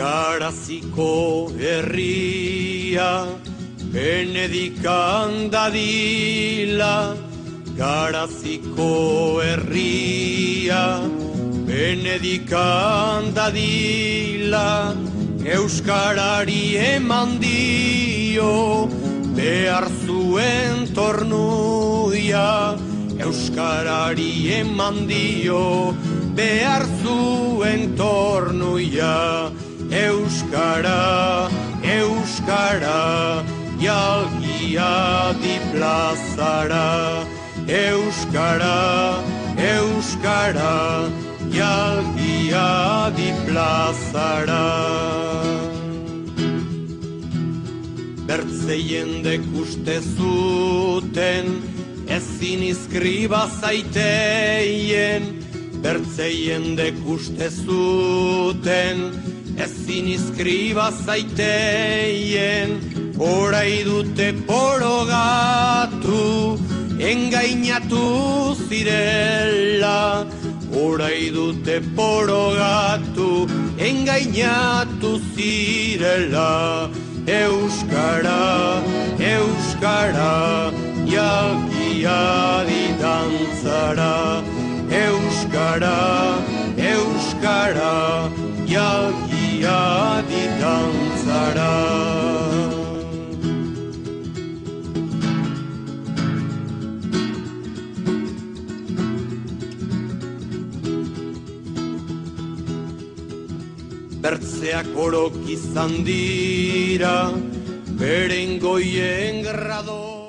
Garaziko herria Benedikan dadila, Garaziko herria Benedikan dadila, Euskarari eman dio behar zuen tornuia, Euskarari eman dio behar zuen tornuia. Euskara, Euskara, jalgia di plazara. Euskara, Euskara, jalgia di plazara. Bertze jendek uste zuten, ezin izkriba zaiteien. Bertze jendek uste zuten, ezin izkriba zaiteien. Orai dute porogatu, engainatu zirela. Orai dute porogatu, engainatu zirela. Euskara, Euskara, jalgia di dantzara. Euskara, Euskara, jalgia di dantzara. Bertzeak orok izan dira, beren goien grado.